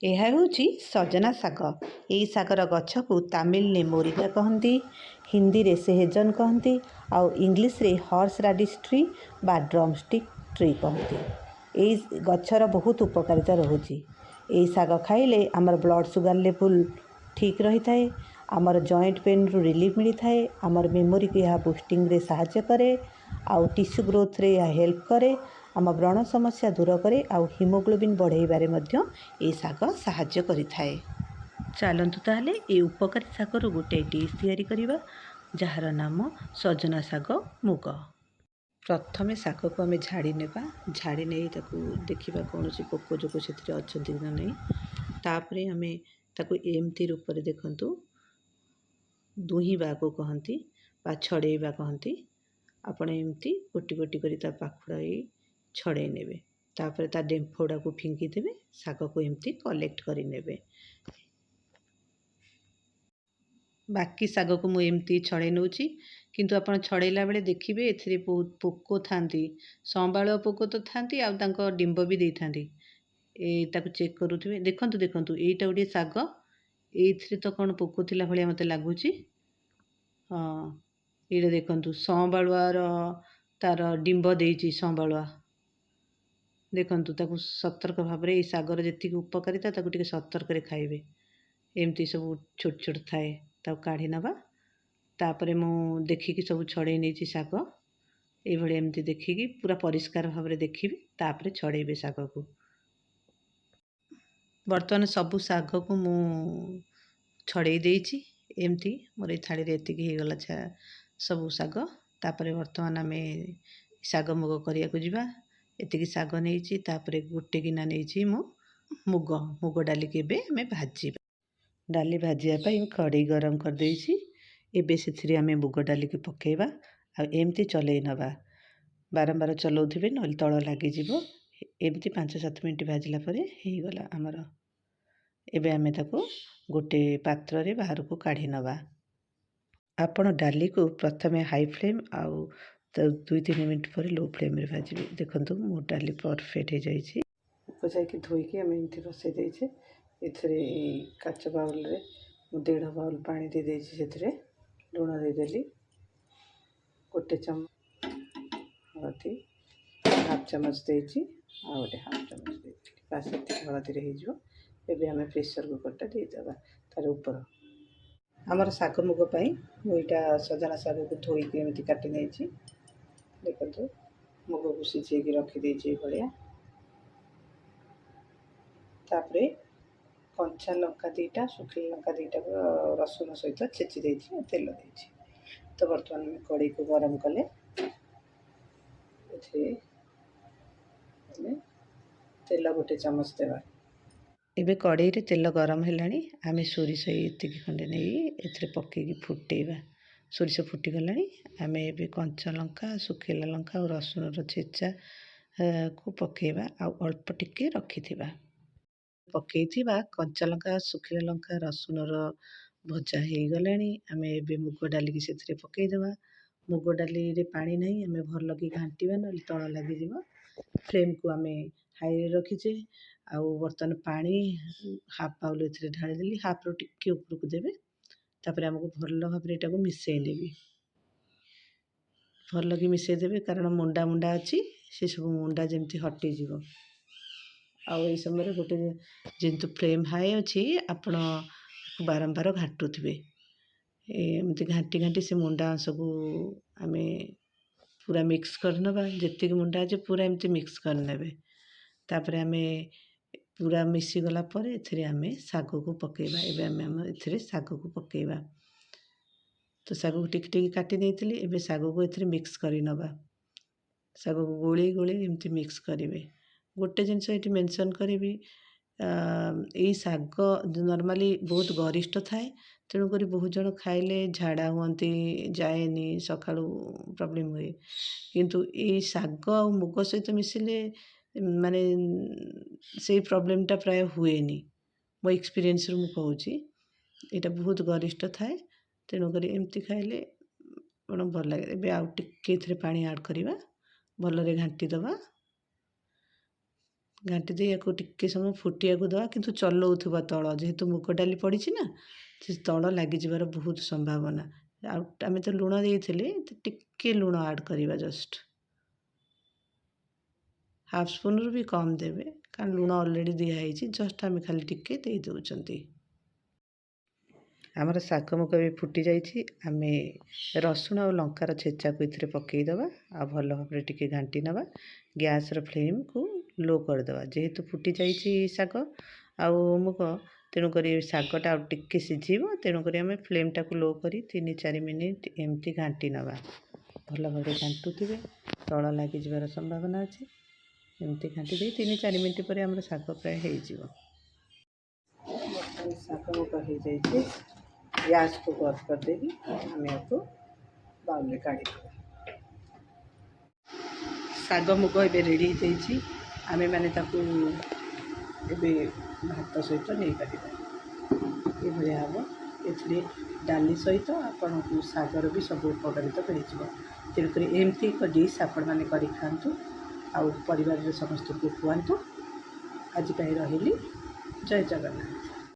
ଏହା ହେଉଛି ସଜନା ଶାଗ। ଏହି ଶାଗର ଗଛକୁ ତାମିଲରେ ମୋରିଙ୍ଗା କହନ୍ତି, ହିନ୍ଦୀରେ ସେହଜନ କହନ୍ତି, ଆଉ ଇଂଲିଶରେ ହର୍ସ ରାଡିଶ ଟ୍ରି ବା ଡ୍ରମଷ୍ଟିକ୍ ଟ୍ରି କହନ୍ତି। ଏହି ଗଛର ବହୁତ ଉପକାରିତା ରହୁଛି। ଏହି ଶାଗ ଖାଇଲେ ଆମର ବ୍ଲଡ଼ ସୁଗାର ଲେବୁଲ ଠିକ୍ ରହିଥାଏ, ଆମର ଜଏଣ୍ଟ ପେନ୍ରୁ ରିଲିଫ୍ ମିଳିଥାଏ, ଆମର ମେମୋରିକୁ ଏହା ବୁଷ୍ଟିଂରେ ସାହାଯ୍ୟ କରେ, ଆଉ ଟିସ୍ୟୁ ଗ୍ରୋଥରେ ଏହା ହେଲ୍ପ କରେ, ଆମ ବ୍ରଣ ସମସ୍ୟା ଦୂର କରେ, ଆଉ ହିମୋଗ୍ଲୋବିନ୍ ବଢ଼ାଇବାରେ ମଧ୍ୟ ଏହି ଶାଗ ସାହାଯ୍ୟ କରିଥାଏ। ଚାଲନ୍ତୁ ତାହେଲେ ଏହି ଉପକାରୀ ଶାଗରୁ ଗୋଟିଏ ଡିଶ୍ ତିଆରି କରିବା, ଯାହାର ନାମ ସଜନା ଶାଗ ମୁଗ। ପ୍ରଥମେ ଶାଗକୁ ଆମେ ଝାଡ଼ି ନେବା। ଝାଡ଼ି ନେଇ ତାକୁ ଦେଖିବା କୌଣସି ପୋକ ଜୋକ ସେଥିରେ ଅଛନ୍ତି ନା ନାହିଁ। ତାପରେ ଆମେ ତାକୁ ଏମିତି ରୂପରେ ଦେଖନ୍ତୁ, ଦୁହିଁବାକୁ କହନ୍ତି ବା ଛଡ଼େଇବା କହନ୍ତି। ଆପଣ ଏମିତି ଗୋଟି ଗୋଟି କରି ତା ପାଖୁଡ଼ାଇ ଛଡ଼େଇ ନେବେ। ତାପରେ ତା ଡେମ୍ଫ ଗୁଡ଼ାକୁ ଫିଙ୍ଗି ଦେବେ। ଶାଗକୁ ଏମିତି କଲେକ୍ଟ କରି ନେବେ। ବାକି ଶାଗକୁ ମୁଁ ଏମିତି ଛଡ଼େଇ ନେଉଛି, କିନ୍ତୁ ଆପଣ ଛଡ଼େଇଲା ବେଳେ ଦେଖିବେ ଏଥିରେ ବହୁତ ପୋକ ଥାନ୍ତି। ସମ୍ବାଳୁଆ ପୋକ ତ ଥାନ୍ତି, ଆଉ ତାଙ୍କ ଡିମ୍ବ ବି ଦେଇଥାନ୍ତି। ତାକୁ ଚେକ୍ କରୁଥିବେ। ଦେଖନ୍ତୁ ଏଇଟା ଗୋଟିଏ ଶାଗ। ଏଇଥିରେ ତ କ'ଣ ପୋକ ଥିଲା ଭଳିଆ ମୋତେ ଲାଗୁଛି। ହଁ, ଏଇଟା ଦେଖନ୍ତୁ ସମ୍ବାଳୁଆର ତାର ଡିମ୍ବ ଦେଇଛି ସମ୍ବାଳୁଆ। ଦେଖନ୍ତୁ, ତାକୁ ସତର୍କ ଭାବରେ ଏଇ ଶାଗର ଯେତିକି ଉପକାରିତା ତାକୁ ଟିକେ ସତର୍କରେ ଖାଇବେ। ଏମିତି ସବୁ ଛୋଟ ଛୋଟ ଥାଏ, ତାକୁ କାଢ଼ି ନେବା। ତାପରେ ମୁଁ ଦେଖିକି ସବୁ ଛଡ଼େଇ ନେଇଛି ଶାଗ। ଏଇଭଳି ଏମିତି ଦେଖିକି ପୁରା ପରିଷ୍କାର ଭାବରେ ଦେଖିବେ, ତାପରେ ଛଡ଼େଇବେ ଶାଗକୁ। ବର୍ତ୍ତମାନ ସବୁ ଶାଗକୁ ମୁଁ ଛଡ଼େଇ ଦେଇଛି। ଏମିତି ମୋର ଏଇ ଥାଳିରେ ଏତିକି ହେଇଗଲା ସବୁ ଶାଗ। ତାପରେ ବର୍ତ୍ତମାନ ଆମେ ଶାଗ ମୁଗ କରିବାକୁ ଯିବା। ଏତିକି ଶାଗ ନେଇଛି, ତାପରେ ଗୋଟେ ଗିନା ନେଇଛି ମୁଁ ମୁଗ ଡାଲିକି ଏବେ ଆମେ ଭାଜିବା। ଡାଲି ଭାଜିବା ପାଇଁ କଡ଼େଇ ଗରମ କରିଦେଇଛି। ଏବେ ସେଥିରେ ଆମେ ମୁଗ ଡାଲିକି ପକାଇବା, ଆଉ ଏମିତି ଚଲେଇ ନେବା। ବାରମ୍ବାର ଚଲାଉଥିବେ, ନହେଲେ ତଳ ଲାଗିଯିବ। ଏମିତି 5-7 ମିନିଟ୍ ଭାଜିଲା ପରେ ହେଇଗଲା ଆମର। ଏବେ ଆମେ ତାକୁ ଗୋଟେ ପାତ୍ରରେ ବାହାରକୁ କାଢ଼ି ନେବା। ଆପଣ ଡାଲିକୁ ପ୍ରଥମେ ହାଇ ଫ୍ଲେମ୍ ଆଉ 2-3 ମିନିଟ୍ ପରେ ଲୋ ଫ୍ଲେମ୍ରେ ଭାଜିବେ। ଦେଖନ୍ତୁ ମୋ ଡାଲି ପରଫେକ୍ଟ ହେଇଯାଇଛି। ଉପଯାଇକି ଧୋଇକି ଆମେ ଏମିତି ବସାଇ ଦେଇଛେ। ଏଥିରେ ଏଇ କାଚ ବାଉଲରେ ମୁଁ 1.5 ବାଉଲ୍ ପାଣି ଦେଇଦେଇଛି। ସେଥିରେ ଲୁଣ ଦେଇଦେଲି, 1 ଚାମଚ ହଳଦୀ, 1/2 ଚାମଚ ଦେଇଛି, ଆଉ ଗୋଟେ 1/2 ଚାମଚ ଦେଇଥିଲି। ବାସ୍ ଏତିକି ହଳଦୀରେ ହେଇଯିବ। ଏବେ ଆମେ ପ୍ରେସର କୁକରଟା ଦେଇଦେବା ତାର ଉପର। ଆମର ଶାଗ ମୁଗ ପାଇଁ ମୁଁ ଏଇଟା ସଜନା ଶାଗକୁ ଧୋଇକି ଏମିତି କାଟି ନେଇଛି। ଦେଖନ୍ତୁ, ମୁଗକୁ ସିଝେଇକି ରଖିଦେଇଛି ଏଇଭଳିଆ। ତାପରେ କଞ୍ଚା ଲଙ୍କା 2ଟା, ଶୁଖିଲା ଲଙ୍କା 2ଟାକୁ ରସୁଣ ସହିତ ଛେଚି ଦେଇଛି, ତେଲ ଦେଇଛି। ତ ବର୍ତ୍ତମାନ ଆମେ କଡ଼େଇକୁ ଗରମ କଲେ ଏଥିରେ ଆମେ ତେଲ 1 ଚାମଚ ଦେବା। ଏବେ କଡ଼େଇରେ ତେଲ ଗରମ ହେଲାଣି। ଆମେ ସୋରିଷ ଏତିକି ଖଣ୍ଡେ ନେଇ ଏଥିରେ ପକାଇକି ଫୁଟେଇବା। ସୋରିଷ ଫୁଟିଗଲାଣି। ଆମେ ଏବେ କଞ୍ଚା ଲଙ୍କା, ଶୁଖିଲା ଲଙ୍କା ଆଉ ରସୁଣର ଛେଚାକୁ ପକାଇବା, ଆଉ ଅଳ୍ପ ଟିକେ ରଖିଥିବା। ପକାଇଥିବା କଞ୍ଚା ଲଙ୍କା, ଶୁଖିଲା ଲଙ୍କା, ରସୁଣର ଭଜା ହେଇଗଲାଣି। ଆମେ ଏବେ ମୁଗ ଡାଲିକି ସେଥିରେ ପକାଇଦେବା। ମୁଗ ଡାଲିରେ ପାଣି ନାହିଁ, ଆମେ ଭଲକି ଘାଣ୍ଟିବା, ନହେଲେ ତଳ ଲାଗିଯିବ। ଫ୍ଲେମ୍କୁ ଆମେ ହାଇରେ ରଖିଛେ। ଆଉ ବର୍ତ୍ତମାନ ପାଣି 1/2 ବାଉଲ୍ ଏଥିରେ ଢାଳିଦେଲି। ହାଫ୍ରୁ ଟିକେ ଉପରକୁ ଦେବେ। ତାପରେ ଆମକୁ ଭଲ ଭାବରେ ଏଟାକୁ ମିଶାଇ ନେବି। ଭଲକି ମିଶାଇ ଦେବେ, କାରଣ ମୁଣ୍ଡା ଅଛି, ସେସବୁ ମୁଣ୍ଡା ଯେମିତି ହଟିଯିବ। ଆଉ ଏହି ସମୟରେ ଗୋଟେ ଯେହେତୁ ଫ୍ଲେମ୍ ହାଇ ଅଛି, ଆପଣ ବାରମ୍ବାର ଘାଣ୍ଟୁଥିବେ। ଏମିତି ଘାଣ୍ଟି ସେ ମୁଣ୍ଡା ଅଂଶକୁ ଆମେ ପୁରା ମିକ୍ସ କରିନେବା। ଯେତିକି ମୁଣ୍ଡା ଅଛି ପୁରା ଏମିତି ମିକ୍ସ କରିନେବେ। ତାପରେ ଆମେ ପୁରା ମିଶିଗଲା ପରେ ଏଥିରେ ଆମେ ଶାଗକୁ ପକାଇବା। ଏବେ ଆମେ ଏଥିରେ ଶାଗକୁ ପକାଇବା। ତ ଶାଗକୁ ଟିକେ ଟିକେ କାଟି ଦେଇଥିଲି। ଏବେ ଶାଗକୁ ଏଥିରେ ମିକ୍ସ କରିନେବା। ଶାଗକୁ ଗୋଳେଇ ଏମିତି ମିକ୍ସ କରିବେ। ଗୋଟେ ଜିନିଷ ଏଠି ମେନସନ୍ କରିବି, ଏଇ ଶାଗ ନର୍ମାଲି ବହୁତ ଗରିଷ୍ଠ ଥାଏ। ତେଣୁକରି ବହୁତ ଜଣ ଖାଇଲେ ଝାଡ଼ା ହୁଅନ୍ତି, ଯାଏନି, ସକାଳୁ ପ୍ରୋବ୍ଲେମ୍ ହୁଏ। କିନ୍ତୁ ଏଇ ଶାଗ ଆଉ ମୁଗ ସହିତ ମିଶିଲେ ମାନେ ସେଇ ପ୍ରୋବ୍ଲେମ୍ଟା ପ୍ରାୟ ହୁଏନି। ମୋ ଏକ୍ସପିରିଏନ୍ସରୁ ମୁଁ କହୁଛି, ଏଇଟା ବହୁତ ଗରିଷ୍ଠ ଥାଏ। ତେଣୁକରି ଏମିତି ଖାଇଲେ ଆପଣ ଭଲ ଲାଗେ। ଏବେ ଆଉ ଟିକେ ଏଥିରେ ପାଣି ଆଡ଼୍ କରିବା, ଭଲରେ ଘାଣ୍ଟି ଦେବା। घाटी दे याको टिके समय फुटियाको देवा किंतु चलाउथुबा तल जेहेतु मुग डाली पड़ी ना से तल लागिଯିबार बहुत संभावना। आम तो लुण देइथिले टिके लुण आड करवा जस्ट हाफ स्पून रु भी कम देवे कारण लुण ऑलरेडी दिखाई जस्ट आम खाली टिके दे दउचंती। आमर शाग मुग भी फुटी जाइए आम रसुण और लंकार छेचा को इथे पकईदे आ भल भाव टिके घाटी नवा गैस फ्लेम को लो करदे जेहेतु फुटी जाइए शाग आउ मुग तेणुक शागटा टिके सीझब तेणुक आम फ्लेमटा को लो कर 3-4 मिनिट एमती घाटी नवा भल भाव घाटुवे तल लगिजार संभावना अच्छे एमती घाटी दे 3-4 मिनिट पर आम शाग प्राय हो शाग मुग हो जाइए गैस को बंद करदेवी आम आपको बाउल काढ़ी शाग मुग ए रेडी हो आम मैंने भात सहित नहीं पार ये हम ए डाली सहित आपन को शागर भी सब उपकारिता मिल तेणुक एमती एक डिश आपण मैंने कर खातु आउ परिवार समस्त को खुआतु आज रही जय जगन्नाथ।